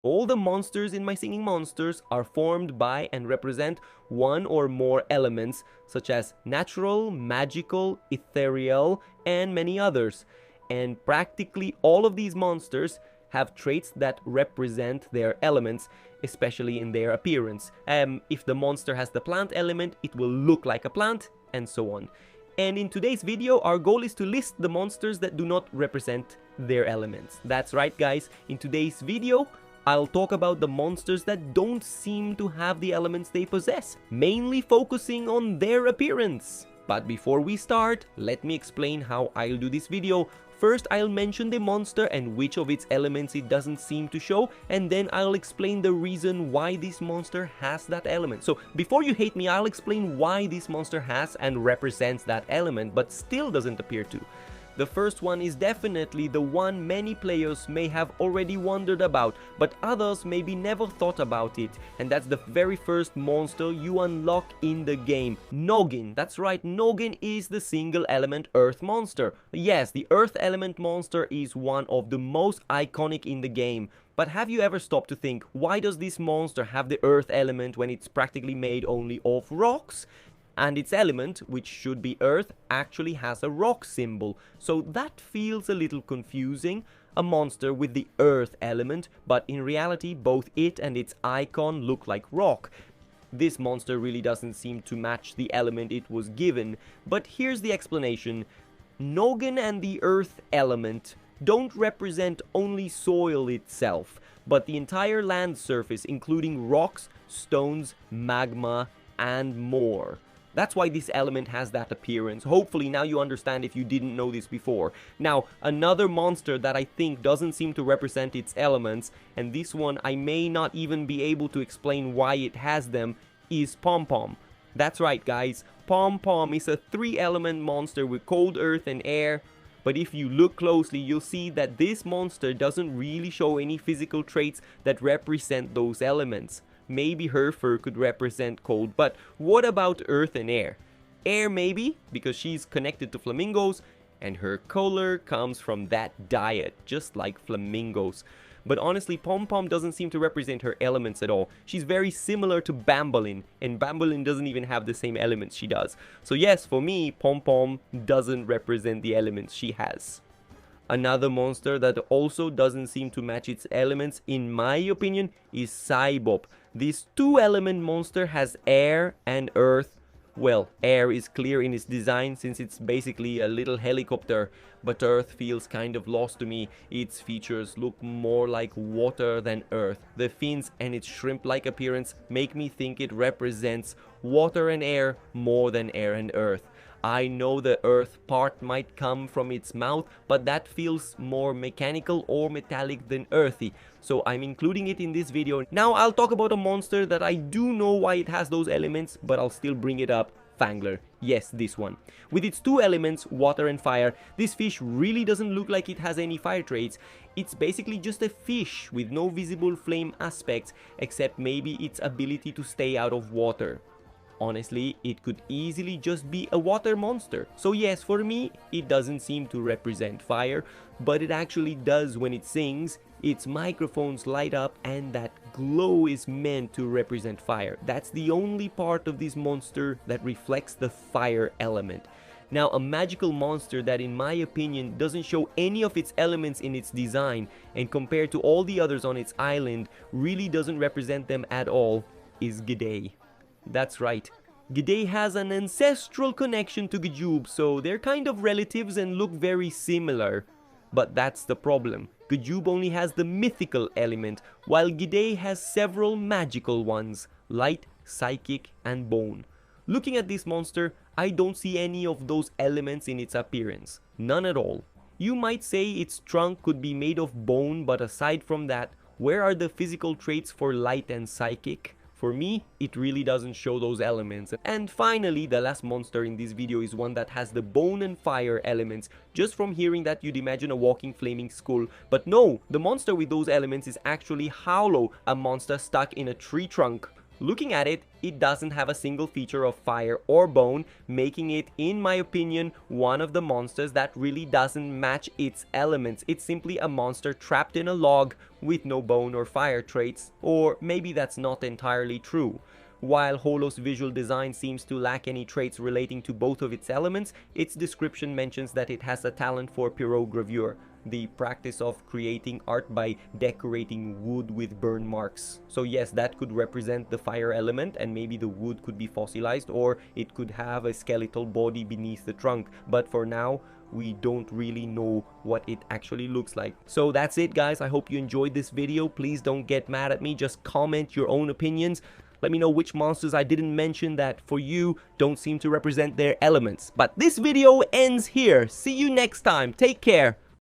All the monsters in My Singing Monsters are formed by and represent one or more elements, such as natural, magical, ethereal, and many others. And practically all of these monsters have traits that represent their elements, especially in their appearance. If the monster has the plant element, it will look like a plant, and so on. And in today's video, our goal is to list the monsters that do not represent their elements. That's right, guys. In today's video, I'll talk about the monsters that don't seem to have the elements they possess, mainly focusing on their appearance. But before we start, let me explain how I'll do this video. First, I'll mention the monster and which of its elements it doesn't seem to show, and then I'll explain the reason why this monster has that element. So before you hate me, I'll explain why this monster has and represents that element, but still doesn't appear to. The first one is definitely the one many players may have already wondered about, but others maybe never thought about it, and that's the very first monster you unlock in the game, Noggin. That's right, Noggin is the single element earth monster. Yes, the earth element monster is one of the most iconic in the game. But have you ever stopped to think, why does this monster have the earth element when it's practically made only of rocks? And its element, which should be earth, actually has a rock symbol, so that feels a little confusing. A monster with the earth element, but in reality both it and its icon look like rock. This monster really doesn't seem to match the element it was given, but here's the explanation. Noggin and the earth element don't represent only soil itself, but the entire land surface, including rocks, stones, magma, and more. That's why this element has that appearance. Hopefully now you understand if you didn't know this before. Now, another monster that I think doesn't seem to represent its elements, and this one I may not even be able to explain why it has them, is Pom Pom. That's right, guys. Pom Pom is a 3-element monster with cold earth and air. But if you look closely, you'll see that this monster doesn't really show any physical traits that represent those elements. Maybe her fur could represent cold, but what about earth and air? Air maybe, because she's connected to flamingos, and her color comes from that diet, just like flamingos. But honestly, Pom Pom doesn't seem to represent her elements at all. She's very similar to Banbaleine, and Banbaleine doesn't even have the same elements she does. So yes, for me, Pom Pom doesn't represent the elements she has. Another monster that also doesn't seem to match its elements, in my opinion, is Saibop. This 2-element monster has air and earth. Well, air is clear in its design since it's basically a little helicopter, but earth feels kind of lost to me. Its features look more like water than earth. The fins and its shrimp-like appearance make me think it represents water and air more than air and earth. I know the earth part might come from its mouth, but that feels more mechanical or metallic than earthy, so I'm including it in this video. Now I'll talk about a monster that I do know why it has those elements, but I'll still bring it up. Fangler. Yes, this one. With its 2 elements, water and fire, this fish really doesn't look like it has any fire traits. It's basically just a fish with no visible flame aspects, except maybe its ability to stay out of water. Honestly, it could easily just be a water monster. So yes, for me, it doesn't seem to represent fire, but it actually does when it sings. Its microphones light up and that glow is meant to represent fire. That's the only part of this monster that reflects the fire element. Now, a magical monster that in my opinion doesn't show any of its elements in its design, and compared to all the others on its island, really doesn't represent them at all, is G'day. That's right. G'day has an ancestral connection to G'joob, so they're kind of relatives and look very similar. But that's the problem. G'joob only has the mythical element, while G'day has several magical ones, light, psychic, and bone. Looking at this monster, I don't see any of those elements in its appearance. None at all. You might say its trunk could be made of bone, but aside from that, where are the physical traits for light and psychic? For me, it really doesn't show those elements. And finally, the last monster in this video is one that has the bone and fire elements. Just from hearing that, you'd imagine a walking flaming skull. But no, the monster with those elements is actually Howlo, a monster stuck in a tree trunk. Looking at it, it doesn't have a single feature of fire or bone, making it, in my opinion, one of the monsters that really doesn't match its elements. It's simply a monster trapped in a log with no bone or fire traits, or maybe that's not entirely true. While Holos' visual design seems to lack any traits relating to both of its elements, its description mentions that it has a talent for pyrogravure, the practice of creating art by decorating wood with burn marks. So yes, that could represent the fire element, and maybe the wood could be fossilized, or it could have a skeletal body beneath the trunk. But for now, we don't really know what it actually looks like. So that's it, guys. I hope you enjoyed this video. Please don't get mad at me. Just comment your own opinions. Let me know which monsters I didn't mention that for you don't seem to represent their elements. But this video ends here. See you next time. Take care.